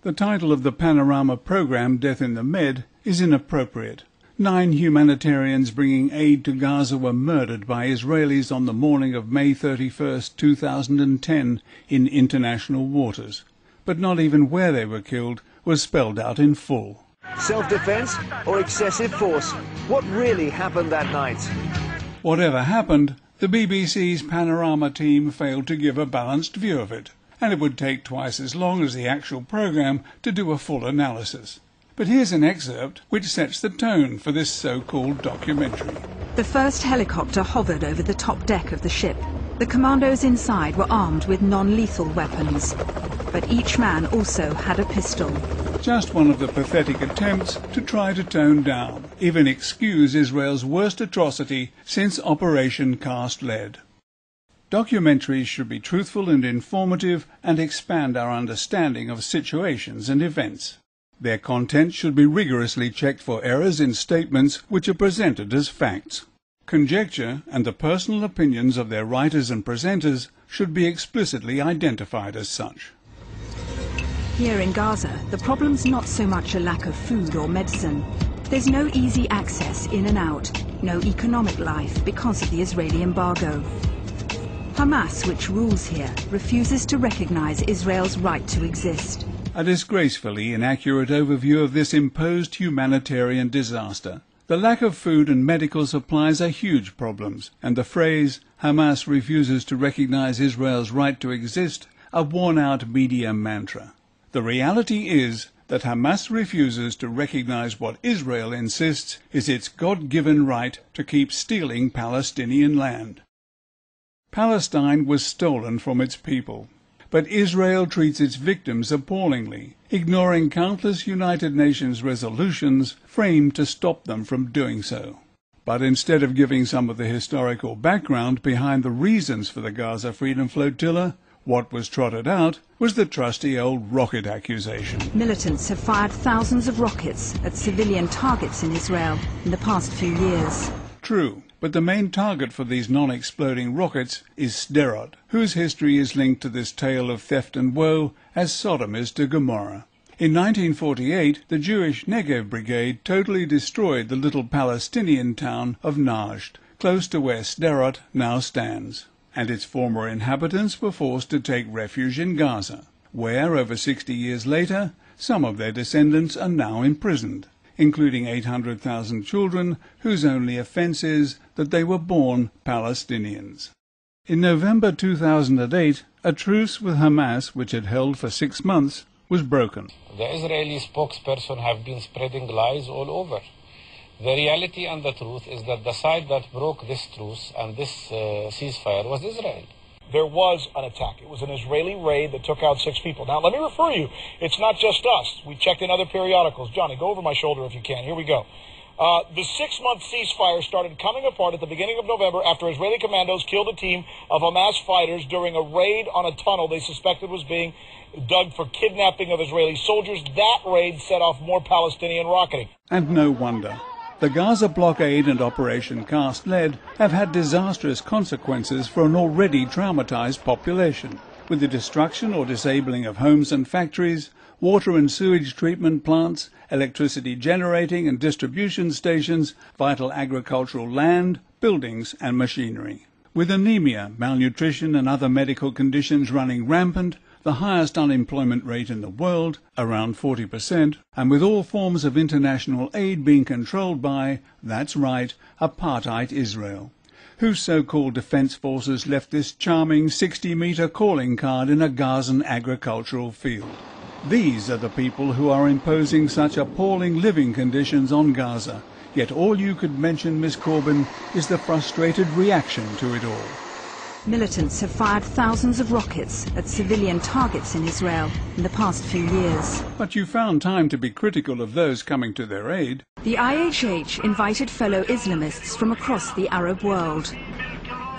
The title of the Panorama program, Death in the Med, is inappropriate. 9 humanitarians bringing aid to Gaza were murdered by Israelis on the morning of May 31, 2010 in international waters. But not even where they were killed was spelled out in full. Self-defense or excessive force? What really happened that night? Whatever happened, the BBC's Panorama team failed to give a balanced view of it, and it would take twice as long as the actual programme to do a full analysis. But here's an excerpt which sets the tone for this so-called documentary. The first helicopter hovered over the top deck of the ship. The commandos inside were armed with non-lethal weapons, but each man also had a pistol. Just one of the pathetic attempts to try to tone down, even excuse Israel's worst atrocity since Operation Cast Lead. Documentaries should be truthful and informative and expand our understanding of situations and events. Their content should be rigorously checked for errors in statements which are presented as facts. Conjecture and the personal opinions of their writers and presenters should be explicitly identified as such. Here in Gaza, the problem's not so much a lack of food or medicine. There's no easy access in and out, no economic life because of the Israeli embargo. Hamas, which rules here, refuses to recognize Israel's right to exist. A disgracefully inaccurate overview of this imposed humanitarian disaster. The lack of food and medical supplies are huge problems, and the phrase, Hamas refuses to recognize Israel's right to exist, a worn-out media mantra. The reality is that Hamas refuses to recognize what Israel insists is its God-given right to keep stealing Palestinian land. Palestine was stolen from its people, but Israel treats its victims appallingly, ignoring countless United Nations resolutions framed to stop them from doing so. But instead of giving some of the historical background behind the reasons for the Gaza Freedom Flotilla, what was trotted out was the trusty old rocket accusation. Militants have fired thousands of rockets at civilian targets in Israel in the past few years. True, but the main target for these non-exploding rockets is Sderot, whose history is linked to this tale of theft and woe as Sodom is to Gomorrah. In 1948, the Jewish Negev Brigade totally destroyed the little Palestinian town of Najd, close to where Sderot now stands, and its former inhabitants were forced to take refuge in Gaza, where, over 60 years later, some of their descendants are now imprisoned, including 800,000 children whose only offence is that they were born Palestinians. In November 2008, a truce with Hamas, which had held for 6 months, was broken. The Israeli spokesperson have been spreading lies all over. The reality and the truth is that the side that broke this truce and this ceasefire was Israel. There was an attack. It was an Israeli raid that took out 6 people. Now, let me refer you. It's not just us. We checked in other periodicals. Johnny, go over my shoulder if you can. Here we go. The 6-month ceasefire started coming apart at the beginning of November after Israeli commandos killed a team of Hamas fighters during a raid on a tunnel they suspected was being dug for kidnapping of Israeli soldiers. That raid set off more Palestinian rocketing. And no wonder. The Gaza blockade and Operation Cast Lead have had disastrous consequences for an already traumatized population, with the destruction or disabling of homes and factories, water and sewage treatment plants, electricity generating and distribution stations, vital agricultural land, buildings and machinery. With anemia, malnutrition and other medical conditions running rampant, the highest unemployment rate in the world, around 40%, and with all forms of international aid being controlled by, that's right, apartheid Israel, whose so-called defence forces left this charming 60-metre calling card in a Gazan agricultural field. These are the people who are imposing such appalling living conditions on Gaza, yet all you could mention, Miss Corbyn, is the frustrated reaction to it all. Militants have fired thousands of rockets at civilian targets in Israel in the past few years. But you found time to be critical of those coming to their aid. The IHH invited fellow Islamists from across the Arab world.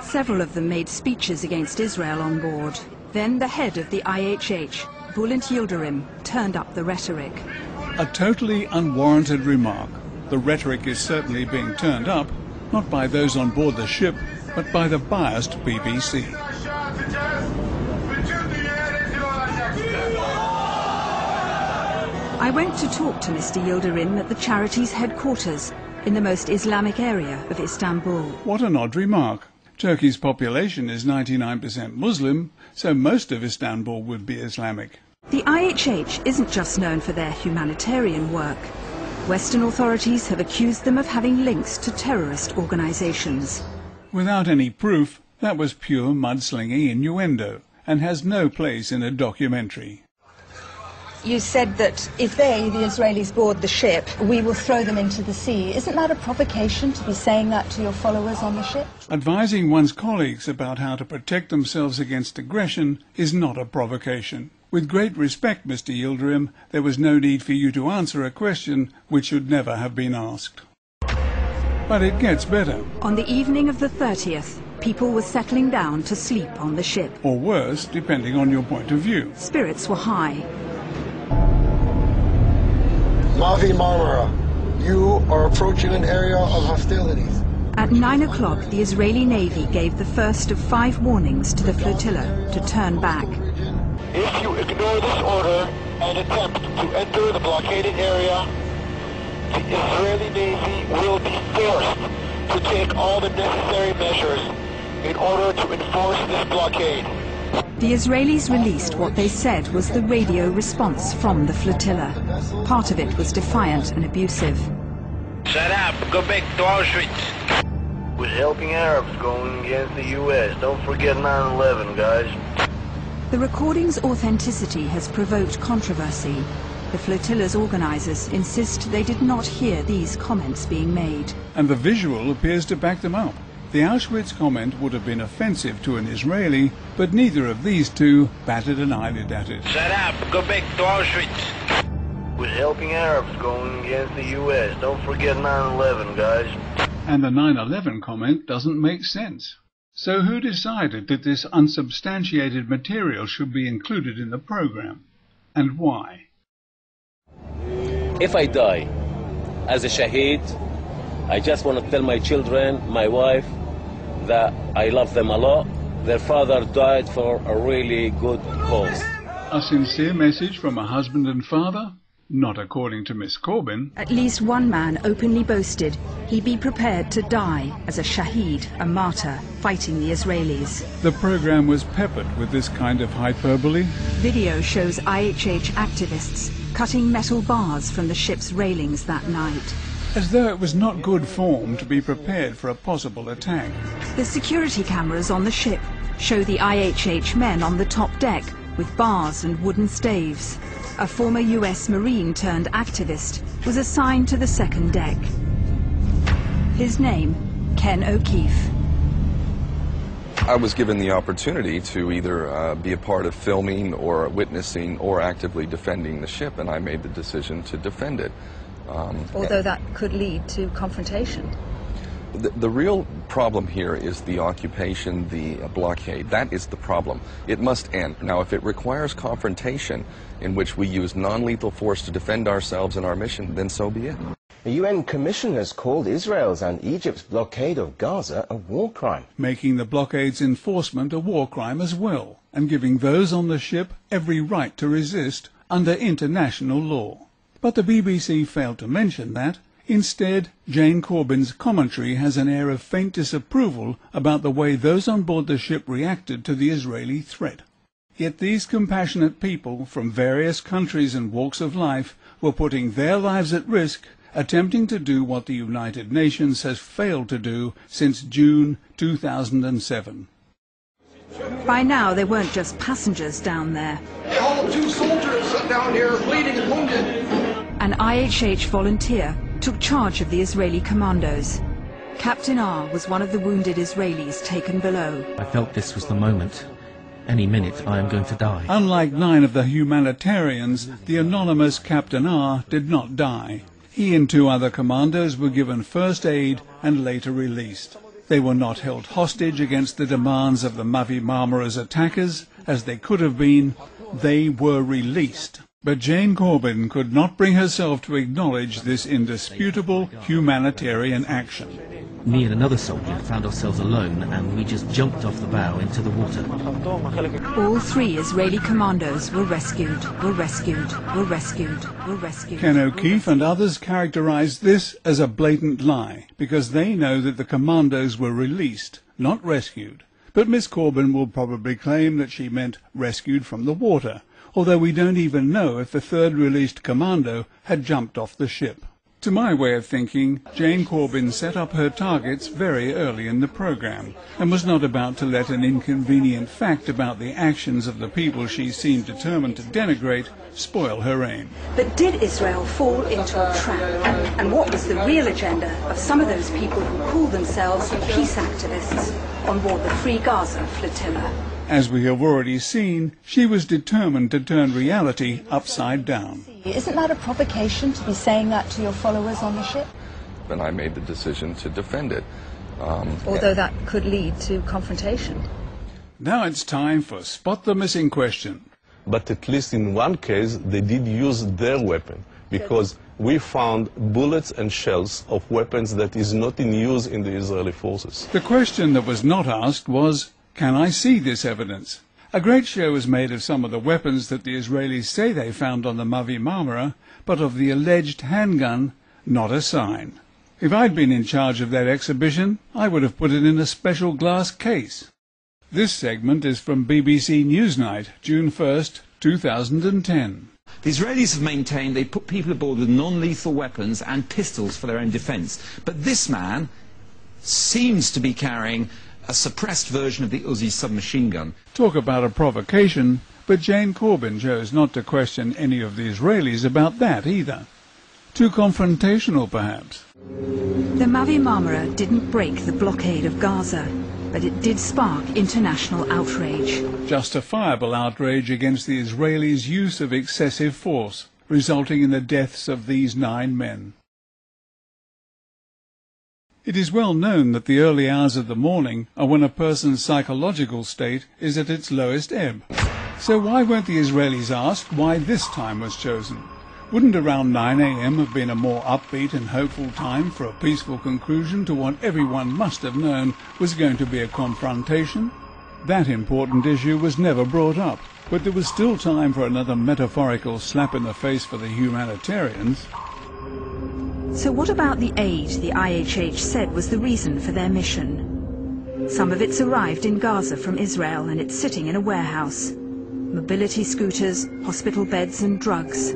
Several of them made speeches against Israel on board. Then the head of the IHH, Bülent Yildirim, turned up the rhetoric. A totally unwarranted remark. The rhetoric is certainly being turned up, not by those on board the ship, but by the biased BBC. I went to talk to Mr. Yildirim at the charity's headquarters in the most Islamic area of Istanbul. What an odd remark. Turkey's population is 99% Muslim, so most of Istanbul would be Islamic. The IHH isn't just known for their humanitarian work. Western authorities have accused them of having links to terrorist organizations. Without any proof, that was pure mudslinging innuendo and has no place in a documentary. You said that if they, the Israelis, board the ship, we will throw them into the sea. Isn't that a provocation to be saying that to your followers on the ship? Advising one's colleagues about how to protect themselves against aggression is not a provocation. With great respect, Mr. Yildirim, there was no need for you to answer a question which should never have been asked. But it gets better. On the evening of the 30th, people were settling down to sleep on the ship. Or worse, depending on your point of view. Spirits were high. Mavi Marmara, you are approaching an area of hostilities. At 9 o'clock, the Israeli Navy gave the first of 5 warnings to the flotilla to turn back. If you ignore this order and attempt to enter the blockaded area, the Israeli Navy will be forced to take all the necessary measures in order to enforce this blockade. The Israelis released what they said was the radio response from the flotilla. Part of it was defiant and abusive. Shut up, go back to Auschwitz. We're helping Arabs going against the U.S. Don't forget 9/11, guys. The recording's authenticity has provoked controversy. The flotilla's organizers insist they did not hear these comments being made. And the visual appears to back them up. The Auschwitz comment would have been offensive to an Israeli, but neither of these two batted an eyelid at it. Shut up, go back to Auschwitz. We're helping Arabs going against the U.S. Don't forget 9/11, guys. And the 9/11 comment doesn't make sense. So who decided that this unsubstantiated material should be included in the program? And why? If I die as a shaheed, I just want to tell my children, my wife, that I love them a lot. Their father died for a really good cause. A sincere message from a husband and father? Not according to Miss Corbyn. At least one man openly boasted he'd be prepared to die as a shaheed, a martyr, fighting the Israelis. The program was peppered with this kind of hyperbole. Video shows IHH activists cutting metal bars from the ship's railings that night. As though it was not good form to be prepared for a possible attack. The security cameras on the ship show the IHH men on the top deck with bars and wooden staves. A former US Marine turned activist was assigned to the second deck. His name, Ken O'Keefe. I was given the opportunity to either be a part of filming or witnessing or actively defending the ship, and I made the decision to defend it. Although that could lead to confrontation. The real problem here is the occupation, the blockade. That is the problem. It must end. Now, if it requires confrontation in which we use non-lethal force to defend ourselves and our mission, then so be it. The UN Commission has called Israel's and Egypt's blockade of Gaza a war crime. Making the blockade's enforcement a war crime as well, and giving those on the ship every right to resist under international law. But the BBC failed to mention that. Instead, Jane Corbyn's commentary has an air of faint disapproval about the way those on board the ship reacted to the Israeli threat. Yet these compassionate people from various countries and walks of life were putting their lives at risk, attempting to do what the United Nations has failed to do since June 2007. By now, they weren't just passengers down there. They hauled 2 soldiers down here, bleeding and wounded. An IHH volunteer took charge of the Israeli commandos. Captain R was one of the wounded Israelis taken below. I felt this was the moment. Any minute I am going to die. Unlike 9 of the humanitarians, the anonymous Captain R did not die. He and 2 other commandos were given first aid and later released. They were not held hostage against the demands of the Mavi Marmara's attackers, as they could have been. They were released. But Jane Corbin could not bring herself to acknowledge this indisputable humanitarian action. Me and another soldier found ourselves alone, and we just jumped off the bow into the water. All 3 Israeli commandos were rescued. Ken O'Keefe and others characterized this as a blatant lie, because they know that the commandos were released, not rescued. But Miss Corbin will probably claim that she meant rescued from the water, although we don't even know if the 3rd released commando had jumped off the ship. To my way of thinking, Jane Corbin set up her targets very early in the program and was not about to let an inconvenient fact about the actions of the people she seemed determined to denigrate spoil her aim. But did Israel fall into a trap? And what was the real agenda of some of those people who call themselves peace activists on board the Free Gaza flotilla? As we have already seen, she was determined to turn reality upside down. Isn't that a provocation to be saying that to your followers on the ship? And I made the decision to defend it. Although that could lead to confrontation. Now it's time for Spot the Missing Question. But at least in one case, they did use their weapon, because we found bullets and shells of weapons that is not in use in the Israeli forces. The question that was not asked was, can I see this evidence? A great show was made of some of the weapons that the Israelis say they found on the Mavi Marmara, but of the alleged handgun, not a sign. If I'd been in charge of that exhibition, I would have put it in a special glass case. This segment is from BBC Newsnight, June 1st, 2010. The Israelis have maintained they put people aboard with non-lethal weapons and pistols for their own defence. But this man seems to be carrying a suppressed version of the Uzi submachine gun. Talk about a provocation, but Jane Corbin chose not to question any of the Israelis about that either. Too confrontational, perhaps. The Mavi Marmara didn't break the blockade of Gaza, but it did spark international outrage. Justifiable outrage against the Israelis' use of excessive force, resulting in the deaths of these 9 men. It is well known that the early hours of the morning are when a person's psychological state is at its lowest ebb. So why weren't the Israelis asked why this time was chosen? Wouldn't around 9 a.m. have been a more upbeat and hopeful time for a peaceful conclusion to what everyone must have known was going to be a confrontation? That important issue was never brought up, but there was still time for another metaphorical slap in the face for the humanitarians. So what about the aid the IHH said was the reason for their mission? Some of it's arrived in Gaza from Israel and it's sitting in a warehouse. Mobility scooters, hospital beds and drugs.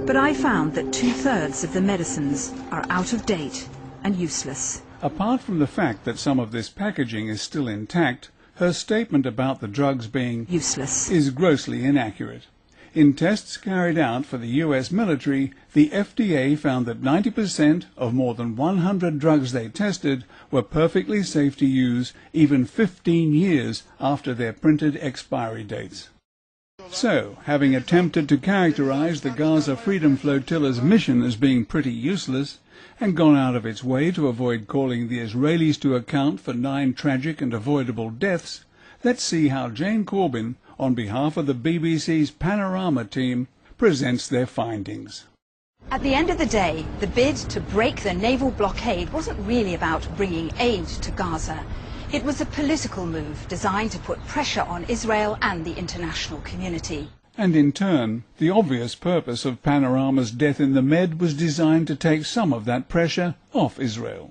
But I found that 2/3 of the medicines are out of date and useless. Apart from the fact that some of this packaging is still intact, her statement about the drugs being useless is grossly inaccurate. In tests carried out for the US military, the FDA found that 90% of more than 100 drugs they tested were perfectly safe to use even 15 years after their printed expiry dates. So, having attempted to characterize the Gaza Freedom Flotilla's mission as being pretty useless, and gone out of its way to avoid calling the Israelis to account for 9 tragic and avoidable deaths, let's see how Jane Corbin, on behalf of the BBC's Panorama team, presents their findings. At the end of the day, the bid to break the naval blockade wasn't really about bringing aid to Gaza. It was a political move designed to put pressure on Israel and the international community. And in turn, the obvious purpose of Panorama's Death in the Med was designed to take some of that pressure off Israel.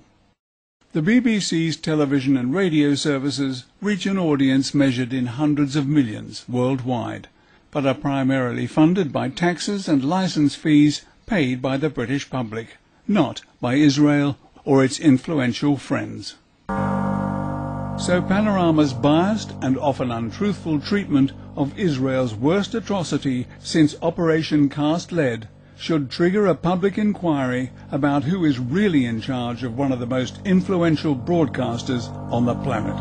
The BBC's television and radio services reach an audience measured in hundreds of millions worldwide, but are primarily funded by taxes and license fees paid by the British public, not by Israel or its influential friends. So Panorama's biased and often untruthful treatment of Israel's worst atrocity since Operation Cast Lead should trigger a public inquiry about who is really in charge of one of the most influential broadcasters on the planet.